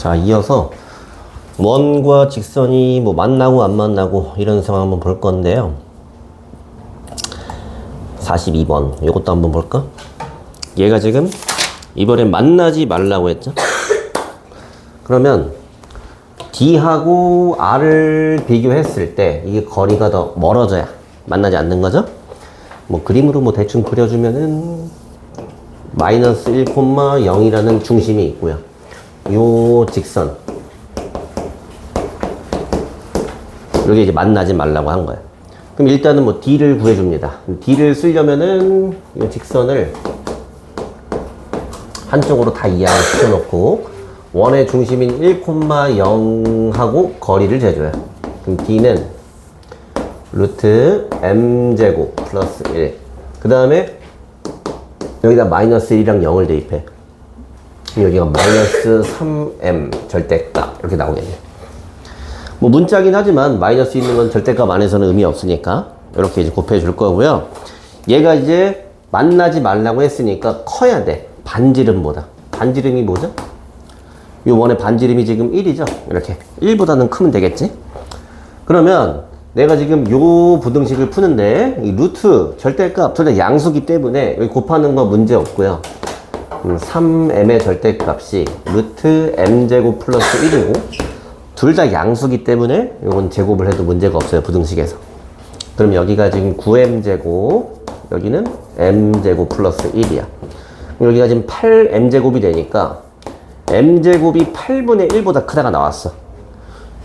자, 이어서 원과 직선이 뭐 만나고 안 만나고 이런 상황 한번 볼 건데요. 42번 이것도 한번 볼까? 얘가 지금 이번엔 만나지 말라고 했죠. 그러면 D하고 R을 비교했을 때 이게 거리가 더 멀어져야 만나지 않는 거죠. 뭐 그림으로 뭐 대충 그려주면은 마이너스 1,0이라는 중심이 있고요. 요 직선 여기 이제 만나지 말라고 한 거예요. 그럼 일단은 뭐 D를 구해줍니다. D를 쓰려면은 이 직선을 한쪽으로 다 이항을 시켜놓고 원의 중심인 1,0하고 거리를 재줘요. 그럼 D는 루트 m제곱 플러스 1. 그 다음에 여기다 마이너스 1이랑 0을 대입해. 여기가 마이너스 3m 절대값 이렇게 나오겠네. 뭐 문자긴 하지만 마이너스 있는 건 절대값 안에서는 의미 없으니까 이렇게 이제 곱해 줄 거고요. 얘가 이제 만나지 말라고 했으니까 커야 돼. 반지름보다. 반지름이 뭐죠? 요 원의 반지름이 지금 1이죠? 이렇게 1보다는 크면 되겠지? 그러면 내가 지금 요 부등식을 푸는데 이 루트 절대값 둘 다 양수기 때문에 여기 곱하는 거 문제 없고요. 3m의 절대값이 루트 m제곱 플러스 1이고 둘 다 양수기 때문에 이건 제곱을 해도 문제가 없어요. 부등식에서. 그럼 여기가 지금 9m제곱 여기는 m제곱 플러스 1이야. 여기가 지금 8m제곱이 되니까 m제곱이 8분의 1보다 크다가 나왔어.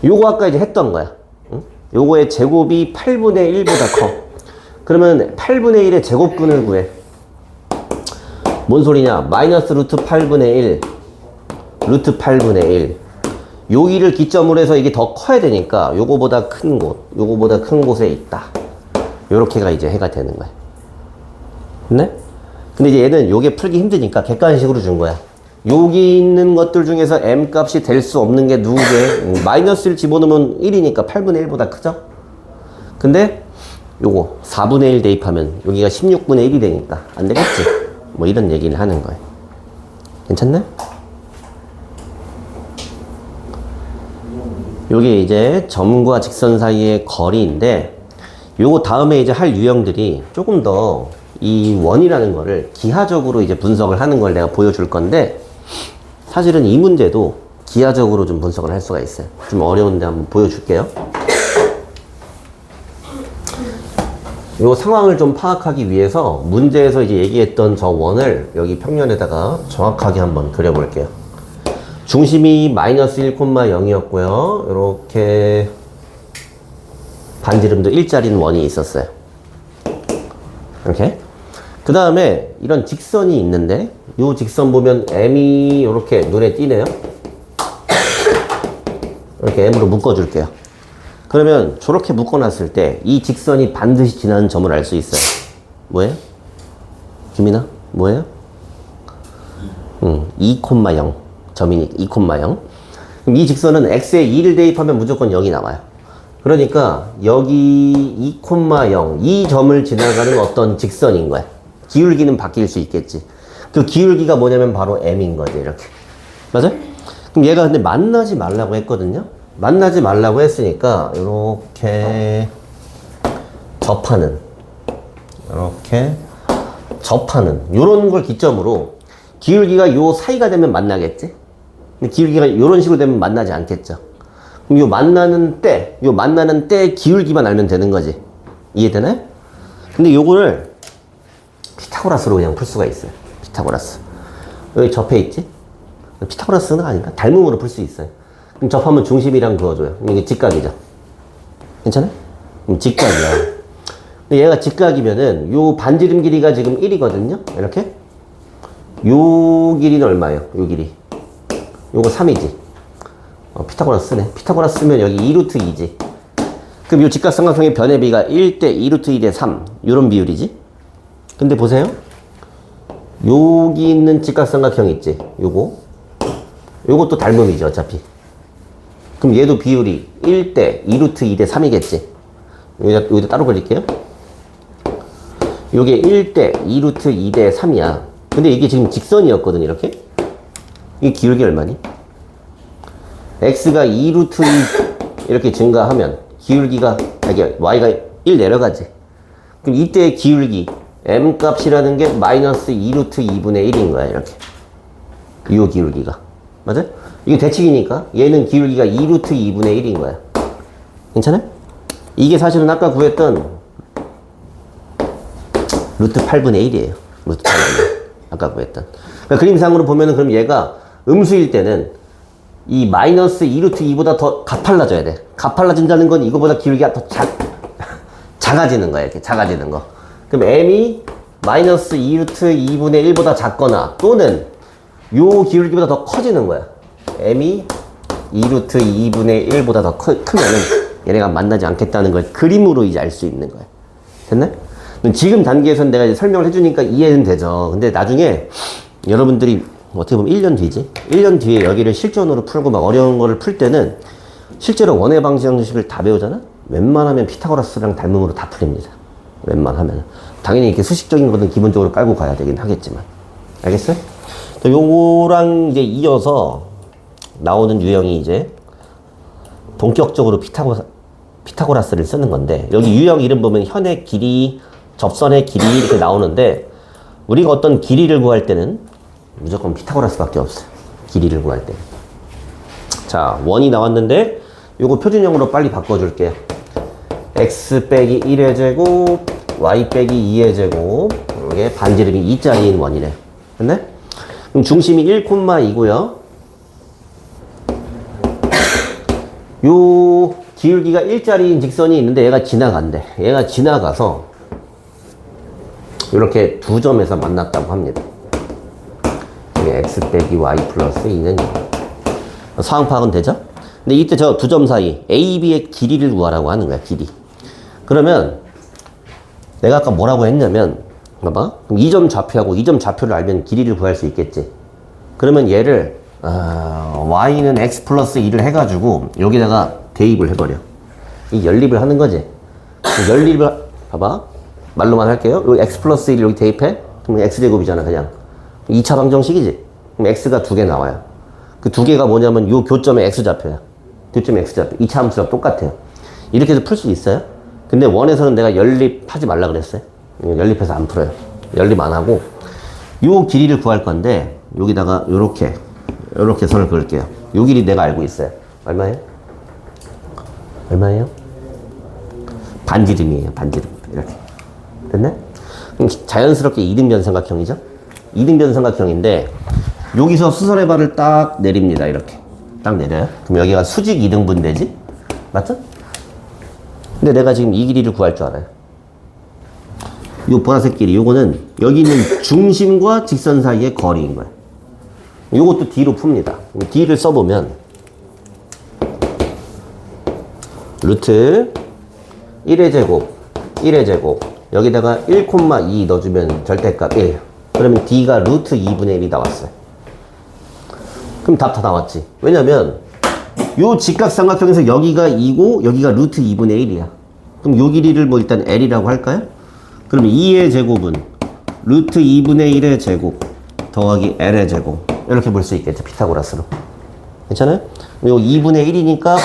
요거 아까 이제 했던 거야. 응? 요거의 제곱이 8분의 1보다 커. 그러면 8분의 1의 제곱근을 구해. 뭔 소리냐? 마이너스 루트 8분의 1 루트 8분의 1 여기를 기점으로 해서 이게 더 커야 되니까 요거보다 큰 곳 요거보다 큰 곳에 있다. 요렇게가 이제 해가 되는 거야. 네? 근데 이제 얘는 요게 풀기 힘드니까 객관식으로 준 거야. 여기 있는 것들 중에서 m 값이 될 수 없는 게 누구게? 마이너스를 집어넣으면 1이니까 8분의 1보다 크죠? 근데 요거 4분의 1 대입하면 여기가 16분의 1이 되니까 안 되겠지? 뭐 이런 얘기를 하는 거예요. 괜찮나요? 요게 이제 점과 직선 사이의 거리인데 요거 다음에 이제 할 유형들이 조금 더 이 원이라는 거를 기하적으로 이제 분석을 하는 걸 내가 보여줄 건데 사실은 이 문제도 기하적으로 좀 분석을 할 수가 있어요. 좀 어려운데 한번 보여줄게요. 요 상황을 좀 파악하기 위해서 문제에서 이제 얘기했던 저 원을 여기 평면에다가 정확하게 한번 그려볼게요. 중심이 마이너스 1,0이었고요. 이렇게 반지름도 1짜리는 원이 있었어요. 이렇게. 그 다음에 이런 직선이 있는데 이 직선 보면 m이 이렇게 눈에 띄네요. 이렇게 m으로 묶어줄게요. 그러면 저렇게 묶어놨을 때 이 직선이 반드시 지나는 점을 알 수 있어요. 뭐예요? 김이나? 뭐예요? 2,0 점이니 2,0. 그럼 이 직선은 x에 2를 대입하면 무조건 0이 나와요. 그러니까 여기 2,0 이 점을 지나가는 어떤 직선인 거야. 기울기는 바뀔 수 있겠지. 그 기울기가 뭐냐면 바로 m인 거지. 이렇게. 맞아요? 그럼 얘가 근데 만나지 말라고 했거든요. 만나지 말라고 했으니까 이렇게 접하는 요런 걸 기점으로 기울기가 요 사이가 되면 만나겠지. 근데 기울기가 요런 식으로 되면 만나지 않겠죠. 그럼 요 만나는 때 기울기만 알면 되는 거지. 이해되나요? 근데 요거를 피타고라스로 그냥 풀 수가 있어요. 피타고라스. 여기 접해 있지? 피타고라스는 아닌가? 닮음으로 풀 수 있어요. 그럼 접하면 중심이랑 그어줘요. 이게 직각이죠. 괜찮아요? 그럼 직각이야. 근데 얘가 직각이면은 요 반지름 길이가 지금 1이거든요. 이렇게. 요 길이는 얼마예요? 요 길이. 요거 3이지. 피타고라스네. 피타고라스 쓰면 여기 2루트 2지. 그럼 요 직각삼각형의 변의 비가 1대 2루트 2대 3. 요런 비율이지. 근데 보세요. 여기 있는 직각삼각형 있지. 요것도 닮음이지 어차피. 그럼 얘도 비율이 1대 2루트 2대 3이겠지. 여기다 따로 그릴게요. 요게 1대 2루트 2대 3이야. 근데 이게 지금 직선이었거든 이렇게. 이 기울기 얼마니? x가 2 루트 2 이렇게 증가하면 기울기가 이게 y가 1 내려가지. 그럼 이때 기울기 m 값이라는 게 마이너스 2 루트 2분의 1인 거야. 이렇게 이 기울기가 맞아? 이게 대칭이니까 얘는 기울기가 2 루트 2분의 1인 거야. 괜찮아? 이게 사실은 아까 구했던 루트 8분의 1이에요. 루트 8분의 1. 아까 구했던. 그러니까 그림상으로 보면은 그럼 얘가 음수일 때는 이 마이너스 2 루트 2보다 더 가팔라져야 돼. 가팔라진다는 건 이거보다 기울기가 더 작아지는 거야. 이렇게 작아지는 거. 그럼 m이 마이너스 2 루트 2분의 1보다 작거나 또는 요 기울기보다 더 커지는 거야. m이 2 루트 2분의 1보다 더 크면은 얘네가 만나지 않겠다는 걸 그림으로 이제 알 수 있는 거야. 됐네? 지금 단계에서는 내가 이제 설명을 해주니까 이해는 되죠. 근데 나중에 여러분들이 어떻게 보면 1년 뒤지? 1년 뒤에 여기를 실전으로 풀고 막 어려운 거를 풀 때는 실제로 원의 방정식을 다 배우잖아? 웬만하면 피타고라스랑 닮음으로 다 풀립니다. 웬만하면. 당연히 이렇게 수식적인 거는 기본적으로 깔고 가야 되긴 하겠지만. 알겠어요? 요거랑 이제 이어서 나오는 유형이 이제 본격적으로 피타고라스를 쓰는 건데, 여기 유형 이름 보면 현의 길이, 접선의 길이 이렇게 나오는데, 우리가 어떤 길이를 구할 때는 무조건 피타고라스밖에 없어요. 길이를 구할 때. 자, 원이 나왔는데 요거 표준형으로 빨리 바꿔줄게요. x 빼기 1의 제곱, y 빼기 2의 제곱. 이게 반지름이 2짜리인 원이네. 됐네? 그럼 중심이 1,2고요. 요 기울기가 1짜리인 직선이 있는데 얘가 지나간대. 얘가 지나가서 이렇게 두 점에서 만났다고 합니다. x 빼기 y 플러스 2는 0. 상황 파악은 되죠? 근데 이때 저 두 점 사이 a, b의 길이를 구하라고 하는 거야. 길이. 그러면 내가 아까 뭐라고 했냐면 봐봐. 그럼 이 점 좌표하고 이 점 좌표를 알면 길이를 구할 수 있겠지. 그러면 얘를 y는 x 플러스 2를 해가지고 여기다가 대입을 해버려. 이 연립을 하는 거지. 연립을 봐봐. 말로만 할게요. 여기 x 플러스 1을 여기 대입해. 그럼 x제곱이잖아 그냥. 2차 방정식이지. 그럼 x가 두 개 나와요. 그 두 개가 뭐냐면 요 교점의 x좌표야. 교점의 x좌표. 2차 함수랑 똑같아요. 이렇게 해서 풀 수 있어요. 근데 원에서는 내가 연립하지 말라 그랬어요. 연립해서 안 풀어요. 연립 안 하고 요 길이를 구할 건데 여기다가 요렇게 선을 그을게요. 요 길이 내가 알고 있어요. 얼마예요? 얼마예요? 반지름이에요. 반지름. 이렇게. 됐네? 그럼 자연스럽게 이등변삼각형이죠? 이등변삼각형인데 여기서 수선의 발을 딱 내립니다. 이렇게. 딱 내려요. 그럼 여기가 수직 2등분 되지? 맞죠? 근데 내가 지금 이 길이를 구할 줄 알아요. 요 보라색 길이. 요거는 여기 있는 중심과 직선 사이의 거리인 거예요. 요것도 D로 풉니다. D를 써보면 루트 1의 제곱 1의 제곱 여기다가 1,2 넣어주면 절대값 1. 그러면 D가 루트 2분의 1이 나왔어요. 그럼 답 다 나왔지. 왜냐면 요 직각삼각형에서 여기가 2고 여기가 루트 2분의 1이야. 그럼 요 길이를 뭐 일단 L이라고 할까요? 그러면 2의 제곱은 루트 2분의 1의 제곱 더하기 L의 제곱 이렇게 볼 수 있겠죠. 피타고라스로. 괜찮아요? 요 2분의 1이니까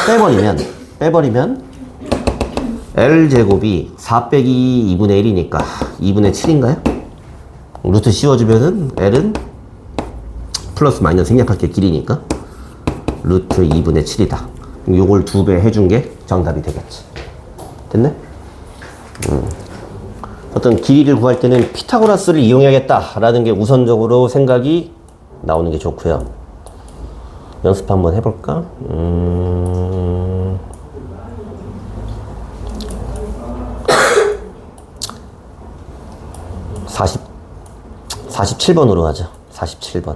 빼버리면 L제곱이 4 빼기 2분의 1이니까 2분의 7인가요? 루트 씌워주면은 L은 플러스 마이너스 생략할 게 길이니까 루트 2분의 7이다. 요걸 2배 해준 게 정답이 되겠지. 됐네? 어떤 길이를 구할 때는 피타고라스를 이용해야겠다라는 게 우선적으로 생각이 나오는 게 좋고요. 연습 한번 해볼까? 47번으로 하죠. 47번.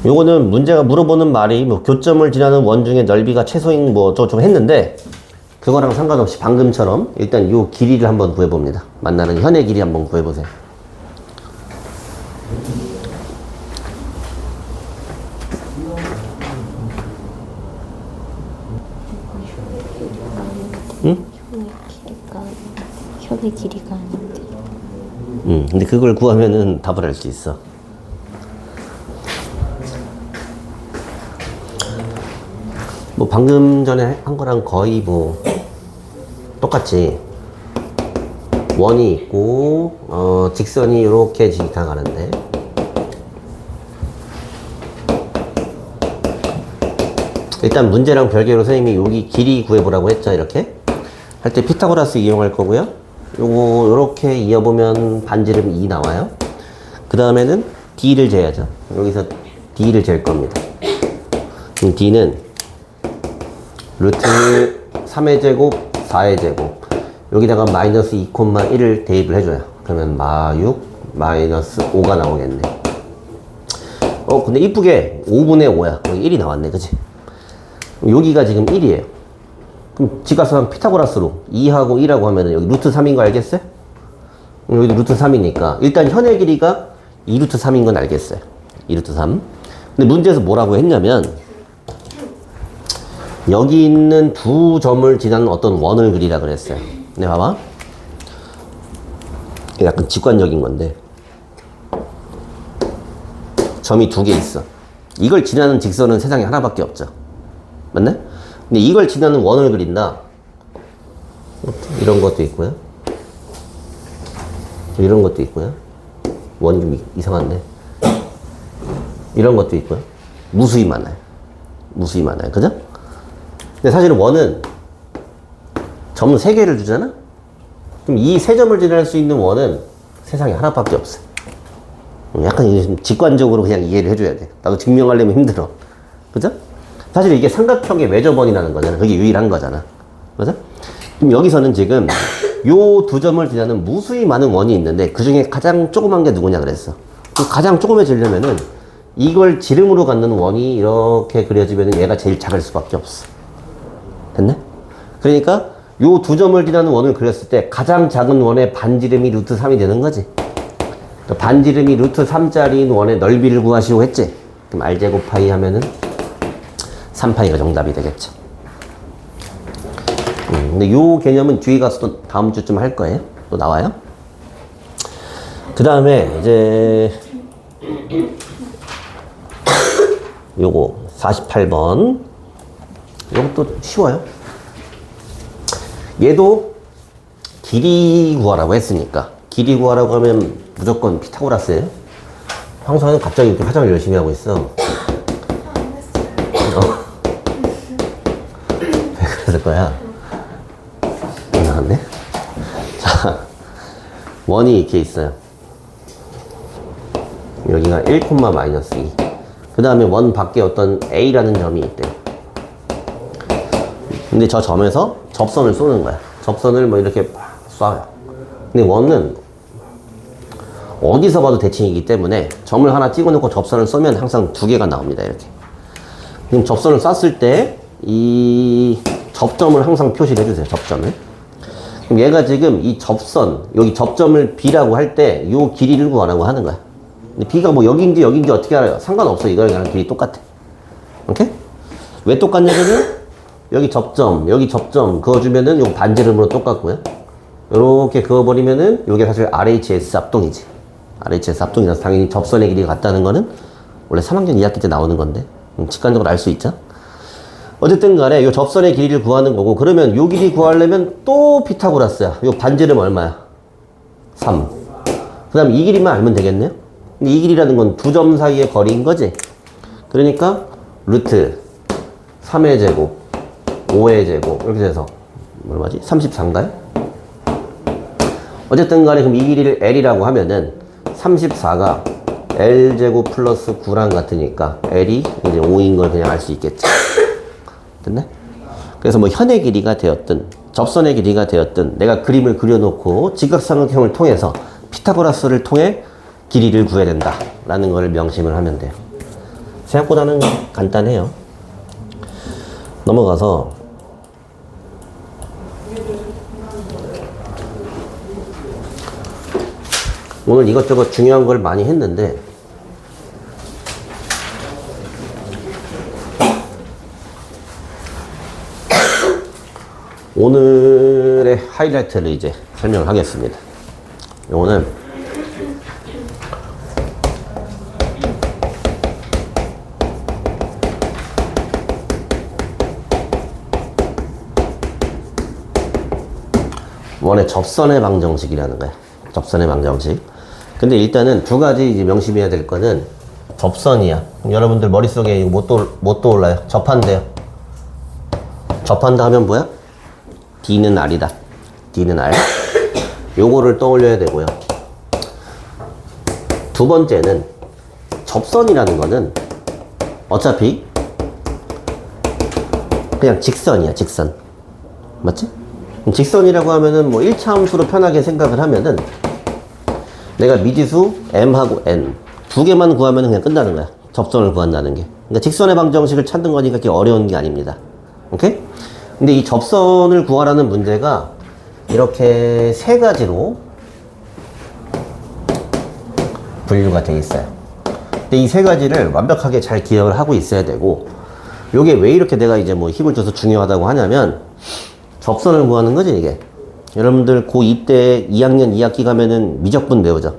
요거는 문제가 물어보는 말이 뭐 교점을 지나는 원중의 넓이가 최소인 뭐 좀 했는데 그거랑 상관없이 방금처럼 일단 요 길이를 한번 구해봅니다. 만나는 현의 길이 한번 구해보세요. 응? 현의 길이가 아닌데. 근데 그걸 구하면은 답을 알 수 있어. 뭐 방금 전에 한 거랑 거의 뭐 똑같지. 원이 있고 직선이 이렇게 지나가는데 일단 문제랑 별개로 선생님이 여기 길이 구해보라고 했죠. 이렇게 할 때 피타고라스 이용할 거고요. 요거 요렇게 이어보면 반지름 2 나와요. 그 다음에는 D를 재야죠. 여기서 D를 잴 겁니다. 그럼 D는 루트 3의 제곱 4의 제곱 여기다가 마이너스 2,1을 대입을 해줘요. 그러면 마6 마이너스 5가 나오겠네. 근데 이쁘게 5분의 5야. 여기 1이 나왔네. 그치? 여기가 지금 1이에요. 그럼 지각선 피타고라스로 2하고 1하고 하면은 여기 루트 3인 거 알겠어요? 여기도 루트 3이니까 일단 현의 길이가 2루트 3인 건 알겠어요. 2루트 3. 근데 문제에서 뭐라고 했냐면 여기 있는 두 점을 지나는 어떤 원을 그리라 그랬어요. 네, 봐봐. 약간 직관적인 건데 점이 두 개 있어. 이걸 지나는 직선은 세상에 하나밖에 없죠. 맞네? 근데 이걸 지나는 원을 그린다. 이런 것도 있고요. 이런 것도 있고요. 원이 좀 이상한데. 이런 것도 있고요. 무수히 많아요. 무수히 많아요. 그죠? 근데 사실은 원은 점 3개를 주잖아? 그럼 이 3점을 지날 수 있는 원은 세상에 하나밖에 없어. 약간 좀 직관적으로 그냥 이해를 해줘야 돼. 나도 증명하려면 힘들어. 그죠? 사실 이게 삼각형의 외접원이라는 거잖아. 그게 유일한 거잖아. 그죠? 그럼 여기서는 지금 요 두 점을 지나는 무수히 많은 원이 있는데 그 중에 가장 조그만 게 누구냐 그랬어. 가장 조그매지려면은 이걸 지름으로 갖는 원이 이렇게 그려지면 얘가 제일 작을 수밖에 없어. 됐네? 그러니까 요 두 점을 지나는 원을 그렸을 때 가장 작은 원의 반지름이 루트 3이 되는 거지. 그러니까 반지름이 루트 3짜리인 원의 넓이를 구하시오 했지. 그럼 r제곱 파이 하면은 3파이가 정답이 되겠죠. 근데 요 개념은 뒤에 가서 또 다음 주쯤 할 거예요. 또 나와요. 그 다음에 이제 요거 48번 요것도 쉬워요. 얘도 길이 구하라고 했으니까 길이 구하라고 하면 무조건 피타고라스예요. 황소는 갑자기 이렇게 화장을 열심히 하고 있어. 왜 그랬을 거야? 이상한데? 자, 원이 이렇게 있어요. 여기가 1, 마이너스 2. 그 다음에 원 밖에 어떤 A라는 점이 있대요. 근데 저 점에서 접선을 쏘는 거야. 접선을 뭐 이렇게 쏴요. 근데 원은 어디서 봐도 대칭이기 때문에 점을 하나 찍어놓고 접선을 쏘면 항상 두 개가 나옵니다. 이렇게. 그럼 접선을 쐈을 때 이 접점을 항상 표시를 해주세요. 접점을. 그럼 얘가 지금 이 접선, 여기 접점을 B라고 할 때 이 길이를 구하라고 하는 거야. 근데 B가 뭐 여기인지 여기인지 어떻게 알아요? 상관없어. 이거랑 길이 똑같아. 오케이? 왜 똑같냐면은 여기 접점 그어주면은 요 반지름으로 똑같고요. 요렇게 그어버리면은 요게 사실 RHS 합동이지. RHS 합동이라서 당연히 접선의 길이가 같다는 거는 원래 3학년 2학기 때 나오는 건데 직관적으로 알 수 있죠. 어쨌든 간에 요 접선의 길이를 구하는 거고 그러면 요 길이 구하려면 또 피타고라스야. 요 반지름 얼마야? 3. 그 다음 이 길이만 알면 되겠네요. 근데 이 길이라는 건 두 점 사이의 거리인 거지. 그러니까 루트 3의 제곱 5의 제곱 이렇게 돼서 얼마지? 34인가요? 어쨌든 간에 그럼 이 길이를 L이라고 하면은 34가 L제곱 플러스 9랑 같으니까 L이 이제 5인 걸 그냥 알 수 있겠지. 됐네? 그래서 뭐 현의 길이가 되었든 접선의 길이가 되었든 내가 그림을 그려놓고 직각삼각형을 통해서 피타고라스를 통해 길이를 구해야 된다 라는 걸 명심을 하면 돼요. 생각보다는 간단해요. 넘어가서 오늘 이것저것 중요한 걸 많이 했는데 오늘의 하이라이트를 이제 설명을 하겠습니다. 요거는 원의 접선의 방정식이라는 거야. 접선의 방정식. 근데 일단은 두 가지 이제 명심해야 될 거는 접선이야. 여러분들 머릿속에 이거 못 떠올라요. 접한대요. 접한다 하면 뭐야? D는 R이다. D는 R. 요거를 떠올려야 되고요. 두 번째는 접선이라는 거는 어차피 그냥 직선이야, 직선. 맞지? 직선이라고 하면은 뭐 1차 함수로 편하게 생각을 하면은 내가 미지수 m하고 n 두 개만 구하면 그냥 끝나는 거야. 접선을 구한다는 게. 그러니까 직선의 방정식을 찾는 거니까 그렇게 어려운 게 아닙니다. 오케이? 근데 이 접선을 구하라는 문제가 이렇게 세 가지로 분류가 되어 있어요. 근데 이 세 가지를 완벽하게 잘 기억을 하고 있어야 되고, 요게 왜 이렇게 내가 이제 뭐 힘을 줘서 중요하다고 하냐면, 접선을 구하는 거지, 이게. 여러분들 고2 때 2학년 2학기 가면은 미적분 배우죠.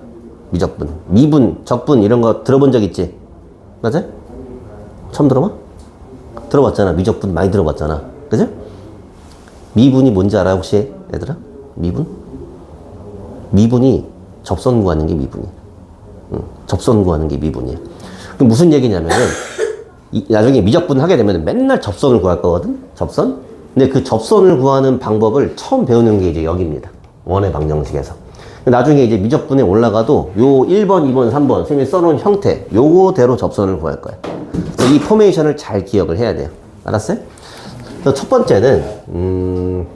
미적분. 미분, 적분 이런 거 들어본 적 있지? 맞아? 처음 들어봐? 들어봤잖아. 미적분 많이 들어봤잖아. 그죠? 미분이 뭔지 알아, 혹시? 얘들아? 미분? 미분이 접선 구하는 게 미분이야. 접선 구하는 게 미분이야. 그럼 무슨 얘기냐면은, 나중에 미적분 하게 되면 맨날 접선을 구할 거거든? 접선? 근데 그 접선을 구하는 방법을 처음 배우는 게 이제 여기입니다. 원의 방정식에서. 나중에 이제 미적분에 올라가도 요 1번, 2번, 3번 선생님이 써놓은 형태, 요거대로 접선을 구할 거야. 이 포메이션을 잘 기억을 해야 돼요. 알았어요? 그래서 첫 번째는,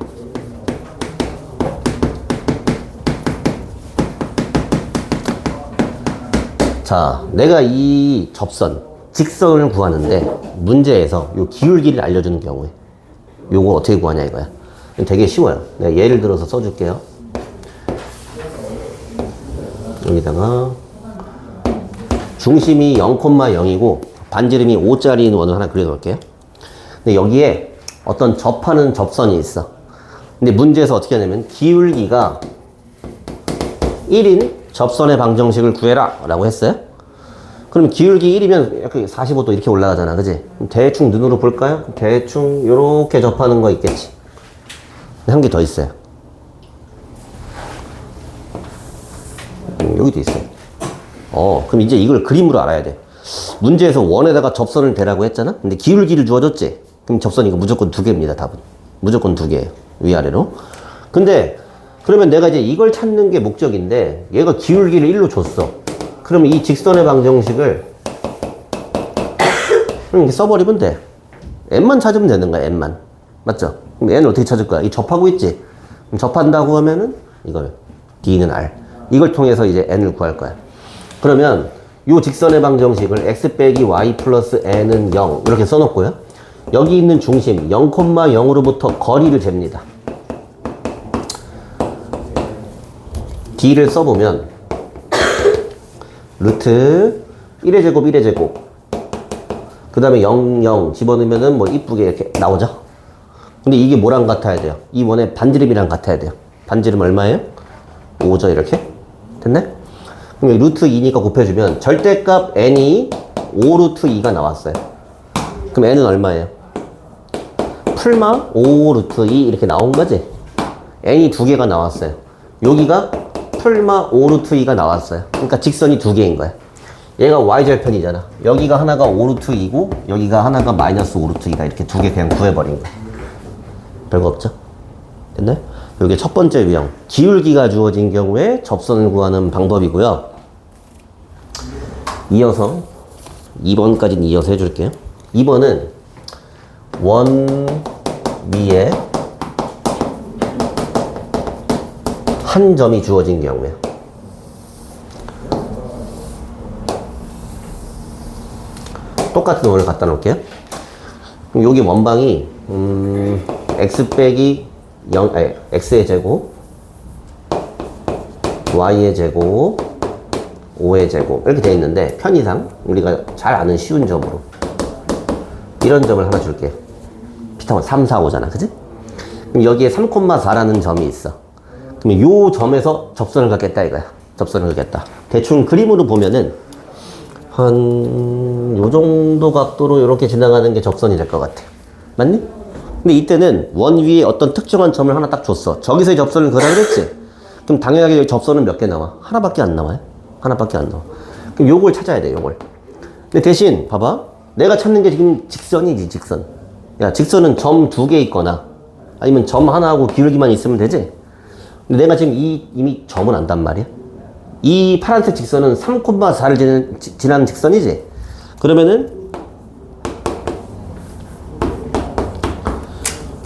자, 내가 이 접선, 직선을 구하는데 문제에서 요 기울기를 알려주는 경우에 요걸 어떻게 구하냐 이거야. 되게 쉬워요. 내가 예를 들어서 써줄게요. 여기다가 중심이 0,0이고 반지름이 5짜리 원을 하나 그려놓을게요. 근데 여기에 어떤 접하는 접선이 있어. 근데 문제에서 어떻게 하냐면 기울기가 1인 접선의 방정식을 구해라 라고 했어요. 그럼 기울기 1이면 약간 45도 이렇게 올라가잖아. 그지? 대충 눈으로 볼까요? 대충 요렇게 접하는 거 있겠지. 한 개 더 있어요. 여기도 있어요. 그럼 이제 이걸 그림으로 알아야 돼. 문제에서 원에다가 접선을 대라고 했잖아? 근데 기울기를 주어줬지? 그럼 접선이 무조건 두 개입니다, 답은. 무조건 두 개예요. 위아래로. 근데, 그러면 내가 이제 이걸 찾는 게 목적인데, 얘가 기울기를 1로 줬어. 그러면 이 직선의 방정식을 이렇게 써버리면 돼. n만 찾으면 되는 거야, n만. 맞죠? 그럼 n을 어떻게 찾을 거야? 이 접하고 있지? 그럼 접한다고 하면은 이걸 d는 r. 이걸 통해서 이제 n을 구할 거야. 그러면 이 직선의 방정식을 x 빼기 y 플러스 n은 0 이렇게 써놓고요. 여기 있는 중심 0,0으로부터 거리를 잽니다. d를 써보면 루트 1의 제곱 1의 제곱 그 다음에 0, 0 집어넣으면은 뭐 이쁘게 이렇게 나오죠. 근데 이게 뭐랑 같아야 돼요? 이 원의 반지름이랑 같아야 돼요. 반지름 얼마예요? 5죠 이렇게. 됐네? 그럼 루트 2니까 곱해주면 절대값 n이 5루트 2가 나왔어요. 그럼 n은 얼마예요? 풀마 5루트 2 이렇게 나온 거지? n이 두 개가 나왔어요. 여기가 풀마 5루트 2가 나왔어요. 그러니까 직선이 두 개인 거야. 얘가 y절편이잖아. 여기가 하나가 5루트 2고 여기가 하나가 마이너스 5루트 2다. 이렇게 두 개 그냥 구해버린 거야. 별거 없죠? 됐나요? 이게 첫 번째 유형. 기울기가 주어진 경우에 접선을 구하는 방법이고요. 이어서 2번까지는 이어서 해줄게요. 2번은 원 위에 한 점이 주어진 경우에 똑같은 원을 갖다 놓을게요. 그럼 여기 원방이 x 빼기 0, 아니, x의 제곱 y의 제곱 5의 제곱 이렇게 되어 있는데 편의상 우리가 잘 아는 쉬운 점으로 이런 점을 하나 줄게요. 피타고라 3, 4, 5잖아. 그치? 그럼 여기에 3,4라는 점이 있어. 그러면 요 점에서 접선을 갖겠다 이거야. 접선을 갖겠다. 대충 그림으로 보면은 한 요 정도 각도로 이렇게 지나가는 게 접선이 될 것 같아. 맞니? 근데 이때는 원 위에 어떤 특정한 점을 하나 딱 줬어. 저기서의 접선을 그으라 그랬지? 그럼 당연하게 여기 접선은 몇 개 나와? 하나밖에 안 나와요. 하나밖에 안 나와. 그럼 요걸 찾아야 돼, 요걸. 근데 대신, 봐봐. 내가 찾는 게 지금 직선이지, 직선. 야, 직선은 점 2개 있거나, 아니면 점 하나하고 기울기만 있으면 되지? 근데 내가 지금 이미 점은 안단 말이야. 이 파란색 직선은 3,4를 지나는 직선이지? 그러면은,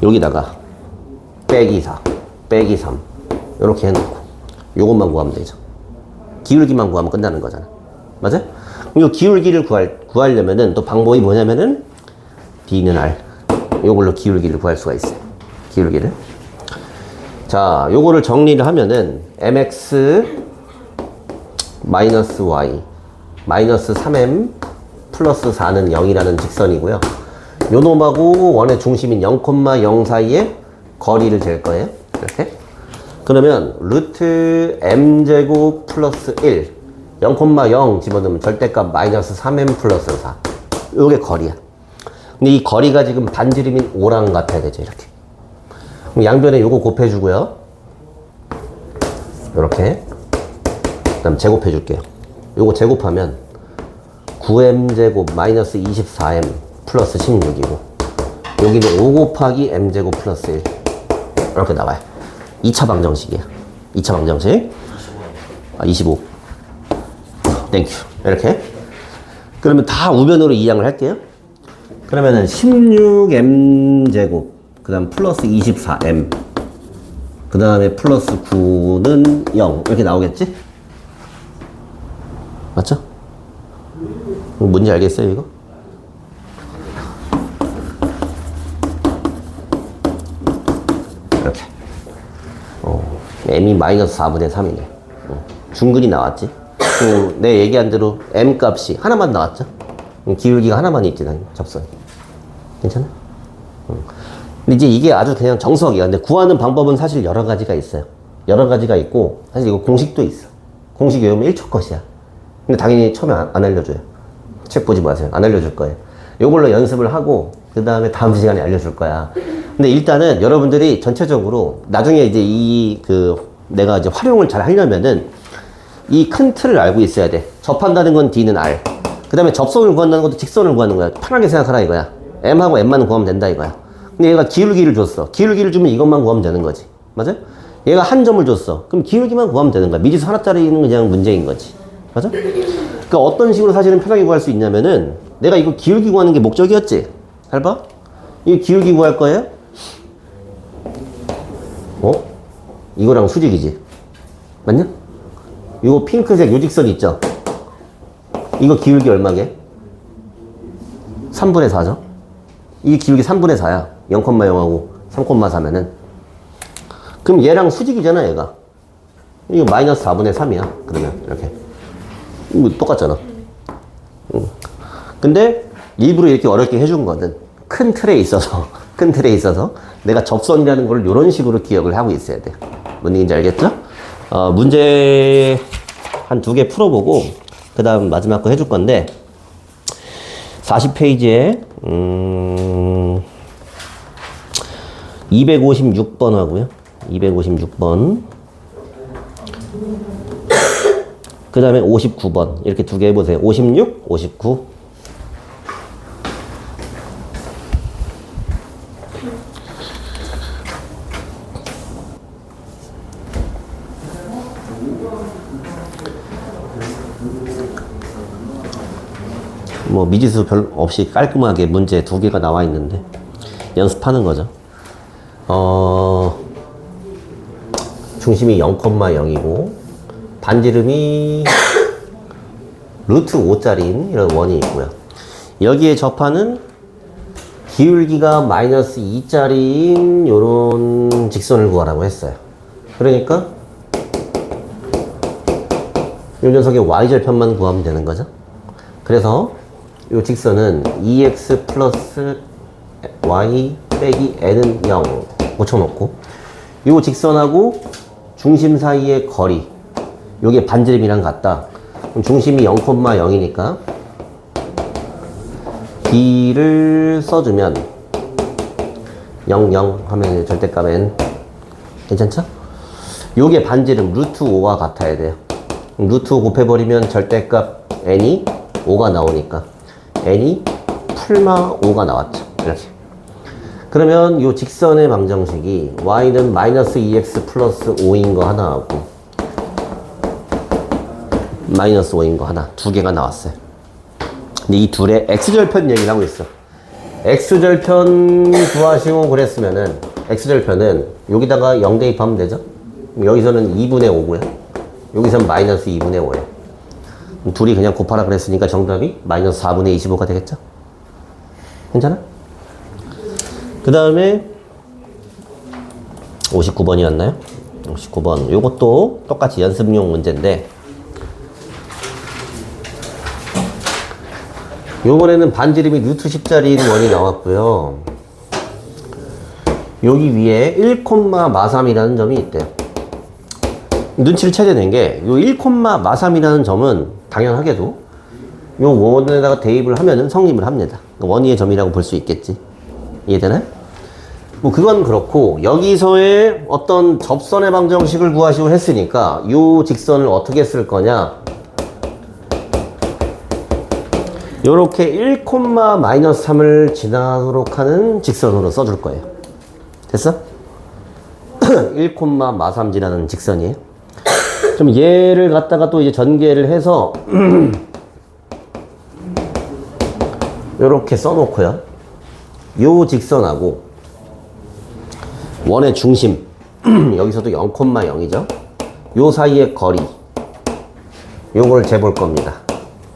여기다가, 빼기 4, 빼기 3. 이렇게 해놓고, 요것만 구하면 되죠. 기울기만 구하면 끝나는 거잖아. 맞아? 그럼 이 기울기를 구하려면은 또 방법이 뭐냐면은, D는 R. 요걸로 기울기를 구할 수가 있어요. 기울기를. 자, 요거를 정리를 하면은, mx 마이너스 y 마이너스 3m 플러스 4는 0이라는 직선이고요. 요 놈하고 원의 중심인 0,0 사이에 거리를 잴 거예요. 이렇게. 그러면 루트 m제곱 플러스 1 0,0 집어넣으면 절대값 마이너스 3m 플러스 4. 요게 거리야. 근데 이 거리가 지금 반지름인 5랑 같아야 되죠. 이렇게. 그럼 양변에 요거 곱해주고요. 요렇게. 그 다음 제곱해줄게요. 요거 제곱하면 9m제곱 마이너스 24m 플러스 16이고 여기는 5 곱하기 m제곱 플러스 1 이렇게 나와요. 2차 방정식이야. 2차 방정식. 25. 땡큐. 이렇게. 그러면 다 우변으로 이항을 할게요. 그러면은 16m제곱 그 다음 플러스 24m 그 다음에 플러스 9는 0 이렇게 나오겠지? 맞죠? 뭔지 알겠어요 이거? 이렇게 m이 마이너스 4분의 3이네. 중근이 나왔지? 내 얘기한 대로 m 값이 하나만 나왔죠? 기울기가 하나만 있지, 접선. 괜찮아? 근데 이제 이게 아주 그냥 정석이야. 근데 구하는 방법은 사실 여러 가지가 있어요. 여러 가지가 있고, 사실 이거 공식도 있어. 공식 외우면 1초 컷이야. 근데 당연히 처음에 안 알려줘요. 책 보지 마세요. 안 알려줄 거예요. 요걸로 연습을 하고, 그 다음에 다음 시간에 알려줄 거야. 근데 일단은 여러분들이 전체적으로 나중에 이제 내가 이제 활용을 잘 하려면은 이 큰 틀을 알고 있어야 돼. 접한다는 건 D는 R. 그 다음에 접선을 구한다는 것도 직선을 구하는 거야. 편하게 생각하라 이거야. M하고 M만 구하면 된다 이거야. 근데 얘가 기울기를 줬어. 기울기를 주면 이것만 구하면 되는 거지. 맞아? 얘가 한 점을 줬어. 그럼 기울기만 구하면 되는 거야. 미지수 하나짜리는 그냥 문제인 거지. 맞아? 그러니까 어떤 식으로 사실은 편하게 구할 수 있냐면은 내가 이거 기울기 구하는 게 목적이었지. 잘 봐. 이거 기울기 구할 거예요? 이거랑 수직이지. 맞냐? 이거 핑크색 요직선 있죠? 이거 기울기 얼마게? 3분의 4죠? 이 기울기 3분의 4야. 0,0하고 3,4면은. 그럼 얘랑 수직이잖아, 얘가. 이거 마이너스 4분의 3이야. 그러면, 이렇게. 이거 똑같잖아. 근데, 일부러 이렇게 어렵게 해준 거는 큰 틀에 있어서, 큰 틀에 있어서 내가 접선이라는 걸 이런 식으로 기억을 하고 있어야 돼. 뭔 얘기인지 알겠죠? 문제 한 2개 풀어보고, 그 다음 마지막 거 해줄 건데, 40페이지에, 256번 하고요. 256번. 그 다음에 59번. 이렇게 2개 해보세요. 56, 59. 뭐 미지수 별 없이 깔끔하게 문제 2개가 나와 있는데 연습하는 거죠. 중심이 0,0이고 반지름이 루트 5짜리인 이런 원이 있고요. 여기에 접하는 기울기가 마이너스 2짜리인 요런 직선을 구하라고 했어요. 그러니까 이 녀석의 y절편만 구하면 되는 거죠. 그래서 이 직선은 2x 플러스 y 빼기 n은 0 고쳐놓고 이 직선하고 중심 사이의 거리 요게 반지름이랑 같다. 그럼 중심이 0,0이니까 d를 써주면 0, 0 하면 절대값 n. 괜찮죠? 요게 반지름 루트 5와 같아야 돼요. 루트 5 곱해버리면 절대값 n이 5가 나오니까 n이 풀마 5가 나왔죠. 이렇게. 그러면 요 직선의 방정식이 y는 마이너스 2x 플러스 5인 거 하나 하고 마이너스 5인 거 하나 두 개가 나왔어요. 근데 이 둘의 x절편 얘기를 하고 있어. x절편 구하시고 그랬으면은 x절편은 여기다가 0 대입하면 되죠? 여기서는 2분의 5고요. 여기서는 마이너스 2분의 5예요. 둘이 그냥 곱하라 그랬으니까 정답이 마이너스 4분의 25가 되겠죠? 괜찮아? 그 다음에 59번이었나요? 59번. 요것도 똑같이 연습용 문제인데 요번에는 반지름이 루트 10짜리인 원이 나왔고요. 여기 위에 1,마삼이라는 점이 있대요. 눈치를 채야 되는 게 요 1,마삼이라는 점은 당연하게도 요 원에다가 대입을 하면은 성립을 합니다. 원위의 점이라고 볼 수 있겠지. 이해되나요? 뭐 그건 그렇고 여기서의 어떤 접선의 방정식을 구하시고 했으니까 요 직선을 어떻게 쓸 거냐, 요렇게 1,-3을 지나도록 하는 직선으로 써줄 거예요. 됐어? 1,-3 지나는 직선이에요. 그럼 얘를 갖다가 또 이제 전개를 해서 요렇게 써놓고요. 요 직선하고 원의 중심 여기서도 0,0이죠. 요 사이의 거리 요걸 재볼 겁니다.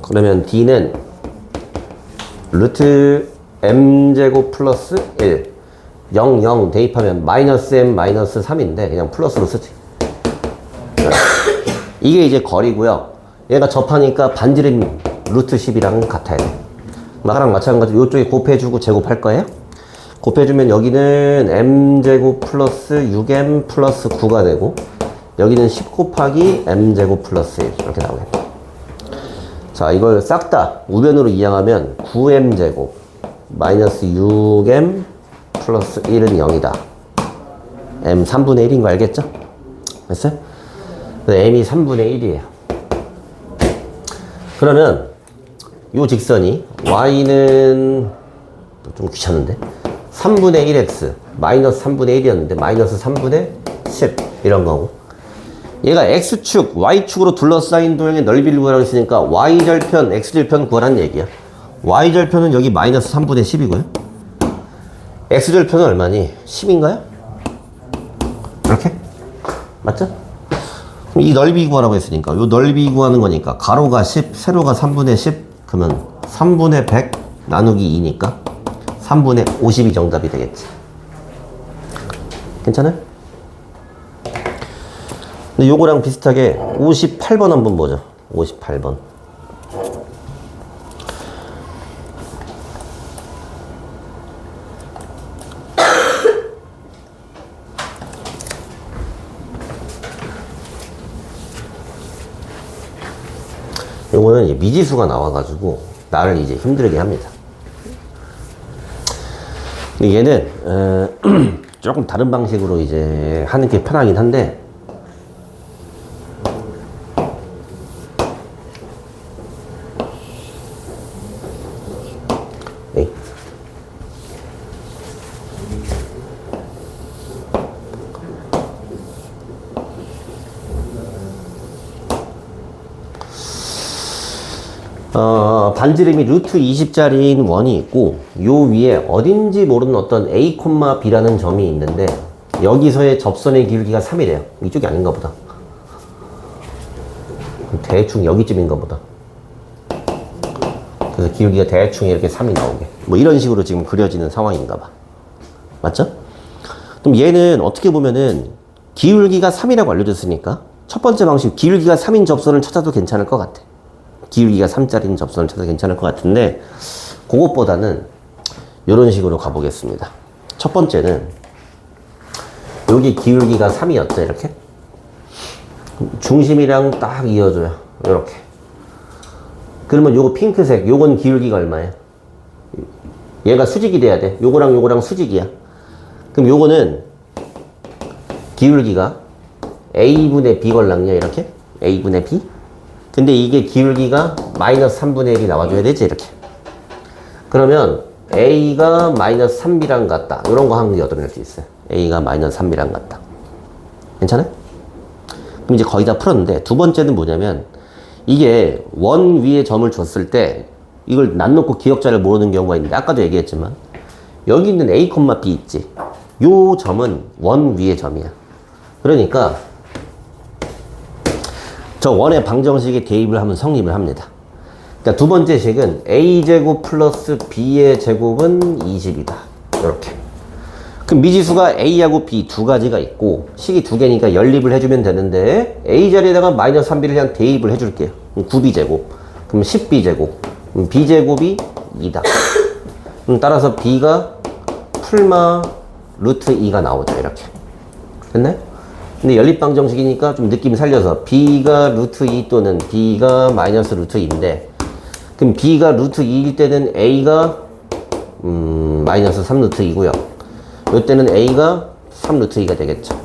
그러면 D는 루트 m제곱 플러스 1 0, 0 대입하면 마이너스 m 마이너스 3인데 그냥 플러스로 쓰지. 이게 이제 거리고요. 얘가 접하니까 반지름 루트 10이랑 같아야 돼. 아까랑 마찬가지로 이쪽에 곱해주고 제곱할 거예요. 곱해주면 여기는 m제곱 플러스 6m 플러스 9가 되고 여기는 10 곱하기 m제곱 플러스 1 이렇게 나오겠다. 자, 이걸 싹 다 우변으로 이항하면 9m제곱 마이너스 6m 플러스 1은 0이다. m 3분의 1인 거 알겠죠? 됐어요? m이 3분의 1이에요. 그러면 요 직선이 y는 좀 귀찮은데 3분의 1x 마이너스 3분의 1이었는데 마이너스 3분의 10 이런 거고, 얘가 x축 y축으로 둘러싸인 도형의 너비를 구하라고 했으니까 y절편 x절편 구하라는 얘기야. y절편은 여기 마이너스 3분의 10이고요 x절편은 얼마니? 10인가요? 이렇게? 맞죠? 그럼 이 넓이 구하라고 했으니까 요 넓이 구하는 거니까 가로가 10 세로가 3분의 10 그러면 3분의 100 나누기 2니까 3분의 50이 정답이 되겠지. 괜찮아요? 근데 요거랑 비슷하게 58번 한번 보죠. 58번. 요거는 이제 미지수가 나와가지고 나를 이제 힘들게 합니다. 근데 얘는 조금 다른 방식으로 이제 하는 게 편하긴 한데 네. 반지름이 루트 20짜리인 원이 있고 요 위에 어딘지 모르는 어떤 a, b라는 점이 있는데 여기서의 접선의 기울기가 3이래요. 이쪽이 아닌가 보다. 대충 여기쯤인가 보다. 그래서 기울기가 대충 이렇게 3이 나오게 뭐 이런 식으로 지금 그려지는 상황인가 봐. 맞죠? 그럼 얘는 어떻게 보면은 기울기가 3이라고 알려줬으니까 첫 번째 방식 기울기가 3인 접선을 찾아도 괜찮을 것 같아. 기울기가 3짜리인 접선을 찾아도 괜찮을 것 같은데 그것보다는 이런 식으로 가보겠습니다. 첫 번째는 여기 기울기가 3이었죠. 이렇게 중심이랑 딱 이어줘요. 이렇게. 그러면 요거 핑크색 요건 기울기가 얼마예요? 얘가 수직이 돼야 돼. 요거랑 요거랑 수직이야. 그럼 요거는 기울기가 a분의 b 걸랑요, 이렇게. a분의 b. 근데 이게 기울기가 마이너스 3분의 1이 나와줘야 되지, 이렇게. 그러면 a가 마이너스 3b랑 같다. 이런 거 한번 얻어낼 수 있어요. a가 마이너스 3b랑 같다. 괜찮아요? 그럼 이제 거의 다 풀었는데, 두 번째는 뭐냐면, 이게 원 위에 점을 줬을 때, 이걸 놔놓고 기억자를 모르는 경우가 있는데, 아까도 얘기했지만, 여기 있는 a, b 있지. 요 점은 원 위의 점이야. 그러니까, 저 원의 방정식에 대입을 하면 성립을 합니다. 그러니까 두 번째 식은 a제곱 플러스 b의 제곱은 20이다. 이렇게. 그럼 미지수가 a하고 b 두 가지가 있고 식이 두 개니까 연립을 해주면 되는데 a 자리에다가 마이너스 3b를 그냥 대입을 해줄게요. 9b제곱. 그럼 10b제곱. 그럼 b제곱이 2다. 그럼 따라서 b가 풀마 루트 2가 나오죠. 이렇게. 됐나요? 근데 연립방정식이니까 좀 느낌 살려서 b가 루트 2 또는 b가 마이너스 루트 2인데 그럼 b가 루트 2일 때는 a가 마이너스 3 루트 2고요. 이때는 a가 3 루트 2가 되겠죠.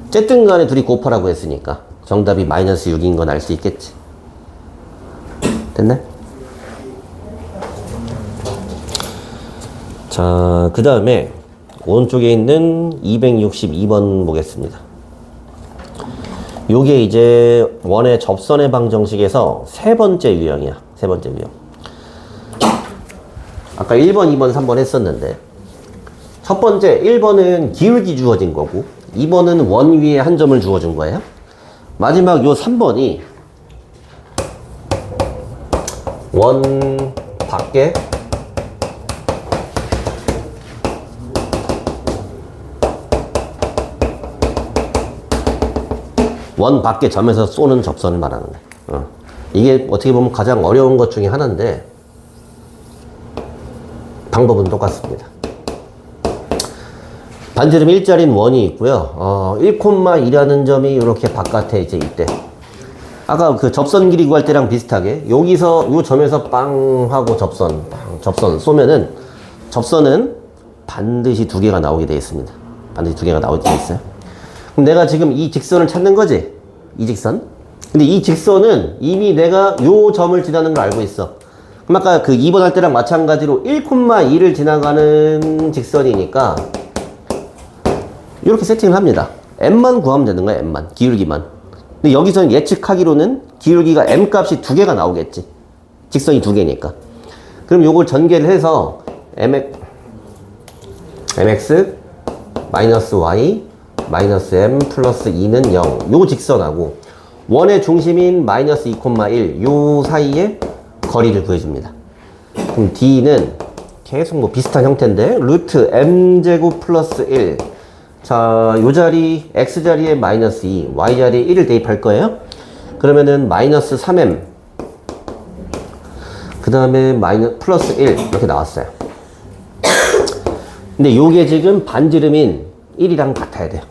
어쨌든 간에 둘이 곱하라고 했으니까 정답이 마이너스 6인 건 알 수 있겠지. 됐네? 자, 그 다음에 오른쪽에 있는 262번 보겠습니다. 요게 이제 원의 접선의 방정식에서 세 번째 유형이야. 세 번째 유형. 아까 1번, 2번, 3번 했었는데 첫 번째 1번은 기울기 주어진 거고 2번은 원 위에 한 점을 주어준 거예요. 마지막 요 3번이 원 밖에 원 밖에 점에서 쏘는 접선을 말하는 거예요. 이게 어떻게 보면 가장 어려운 것 중에 하나인데 방법은 똑같습니다. 반지름 일자리인 원이 있고요. 1,2라는 점이 이렇게 바깥에 이제 있대. 아까 그 접선 길이 구할 때랑 비슷하게 여기서 요 점에서 빵 하고 접선 쏘면은 접선은 반드시 두 개가 나오게 되어 있습니다. 반드시 두 개가 나오게 되어 있어요. 그럼 내가 지금 이 직선을 찾는 거지? 이 직선? 근데 이 직선은 이미 내가 요 점을 지나는 걸 알고 있어. 그럼 아까 그 2번 할 때랑 마찬가지로 1,2를 지나가는 직선이니까 이렇게 세팅을 합니다. m만 구하면 되는 거야, m만. 기울기만. 근데 여기서는 예측하기로는 기울기가 m 값이 두 개가 나오겠지. 직선이 두 개니까. 그럼 요걸 전개를 해서 mx 마이너스 y 마이너스 m 플러스 2는 0. 요 직선하고 원의 중심인 마이너스 2,1 요 사이에 거리를 구해줍니다. 그럼 d는 계속 뭐 비슷한 형태인데 루트 m제곱 플러스 1. 자, 요 자리 x 자리에 마이너스 2 y 자리에 1을 대입할 거예요. 그러면은 마이너스 3m 그 다음에 플러스 1 이렇게 나왔어요. 근데 요게 지금 반지름인 1이랑 같아야 돼요.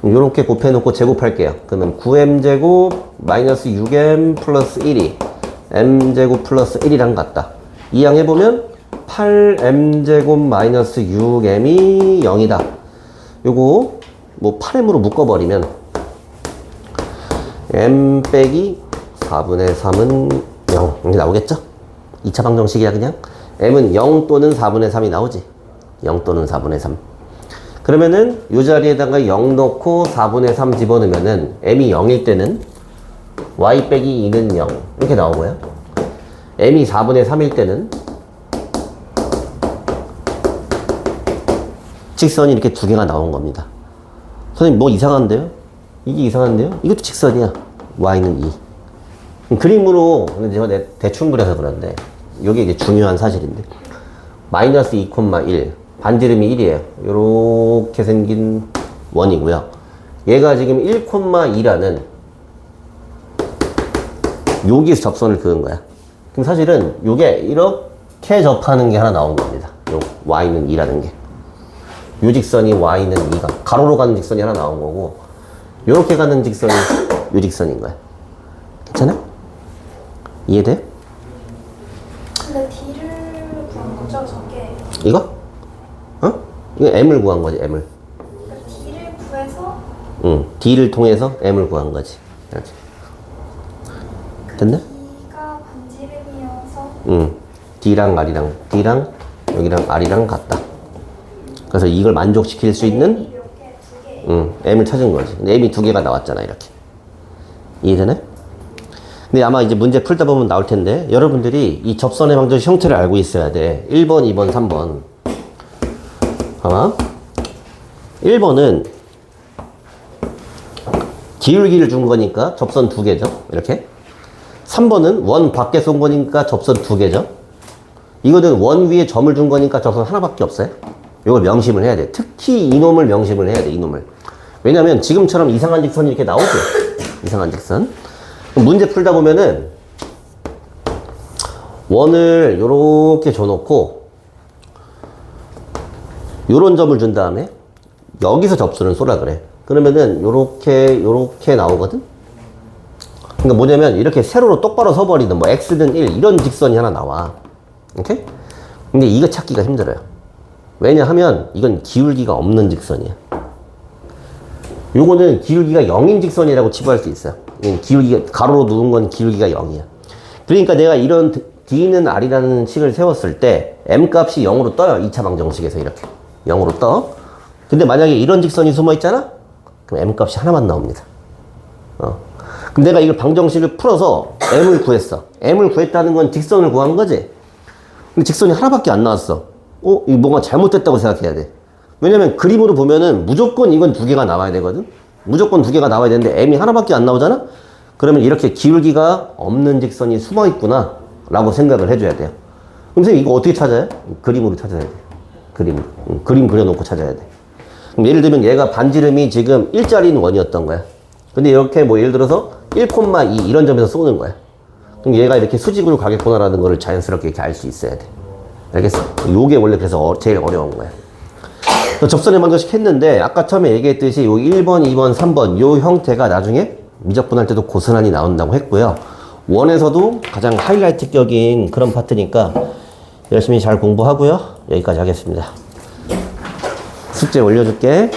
요렇게 곱해놓고 제곱할게요. 그러면 9m제곱 마이너스 6m 플러스 1이 m제곱 플러스 1이랑 같다. 이항해보면 8m제곱 마이너스 6m이 0이다. 요거 뭐 8m으로 묶어버리면 m 빼기 4분의 3은 0 이렇게 나오겠죠? 2차 방정식이야 그냥. m은 0 또는 4분의 3이 나오지. 0 또는 4분의 3. 그러면은 요 자리에다가 0 넣고 4분의 3 집어넣으면은 m이 0일 때는 y 빼기 2는 0 이렇게 나오고요. m이 4분의 3일 때는 직선이 이렇게 두 개가 나온 겁니다. 선생님 뭐 이상한데요? 이게 이상한데요? 이것도 직선이야. y는 2. 그림으로 제가 대충 그려서 그런데 이게 이제 중요한 사실인데 마이너스 2,1 반지름이 1이에요. 요렇게 생긴 원이고요. 얘가 지금 1,2라는 여기서 접선을 그은 거야. 그럼 사실은 요게 이렇게 접하는 게 하나 나온 겁니다. 요 y는 2라는 게. 요 직선이 y는 2가 가로로 가는 직선이 하나 나온 거고 요렇게 가는 직선이 요 직선인 거야. 괜찮아? 이해돼? 근데 D를 구한 거죠, 저게? 이거? 어? 이거 m을 구한 거지, m을. D를 구해서 d를 통해서 m을 구한 거지. 이렇게. 됐네? D가 반지름이어서 D랑 여기랑 R이랑 같다. 그래서 이걸 만족시킬 수 있는 이렇게 두 개. M을 찾은 거지. 근데 M이 두 개가 나왔잖아, 이렇게. 이해되네? 근데 아마 이제 문제 풀다 보면 나올 텐데, 여러분들이 이 접선의 방정식 형태를 알고 있어야 돼. 1번, 2번, 3번. 봐봐. 1번은 기울기를 준 거니까 접선 두 개죠. 이렇게. 3번은 원 밖에서 온 거니까 접선 두 개죠. 이거는 원 위에 점을 준 거니까 접선 하나밖에 없어요. 이걸 명심을 해야 돼. 특히 이놈을 명심을 해야 돼, 이놈을. 왜냐면 지금처럼 이상한 직선이 이렇게 나오죠. 이상한 직선. 그럼 문제 풀다 보면은 원을 요렇게 줘놓고 요런 점을 준 다음에 여기서 접수를 쏘라 그래. 그러면은 요렇게 나오거든. 그러니까 뭐냐면 이렇게 세로로 똑바로 서버리든 뭐 x든 1 이런 직선이 하나 나와. 오케이? 근데 이거 찾기가 힘들어요. 왜냐하면 이건 기울기가 없는 직선이야. 요거는 기울기가 0인 직선이라고 치부할 수 있어요. 기울기가 가로로 누른 건 기울기가 0이야. 그러니까 내가 이런 D는 R이라는 식을 세웠을 때 M 값이 0으로 떠요. 2차 방정식에서 이렇게 0으로 떠. 근데 만약에 이런 직선이 숨어 있잖아? 그럼 M 값이 하나만 나옵니다. 그럼 내가 이걸 방정식을 풀어서 M을 구했어. M을 구했다는 건 직선을 구한 거지? 근데 직선이 하나밖에 안 나왔어. 이거 뭔가 잘못됐다고 생각해야 돼. 왜냐면 그림으로 보면은 무조건 이건 두 개가 나와야 되거든? 무조건 두 개가 나와야 되는데 M이 하나밖에 안 나오잖아? 그러면 이렇게 기울기가 없는 직선이 숨어 있구나 라고 생각을 해줘야 돼요. 그럼 선생님 이거 어떻게 찾아요? 그림으로 찾아야 돼. 그림으로. 그림 그려놓고 찾아야 돼. 그럼 예를 들면 얘가 반지름이 지금 1짜리인 원이었던 거야. 근데 이렇게 뭐 예를 들어서 1,2 이런 점에서 쏘는 거야. 그럼 얘가 이렇게 수직으로 가겠구나라는 거를 자연스럽게 이렇게 알 수 있어야 돼. 알겠어? 요게 원래 그래서 제일 어려운 거야. 접선의 방정식 했는데 아까 처음에 얘기했듯이 요 1번, 2번, 3번 요 형태가 나중에 미적분할 때도 고스란히 나온다고 했고요. 원에서도 가장 하이라이트격인 그런 파트니까 열심히 잘 공부하고요. 여기까지 하겠습니다. 숙제 올려줄게.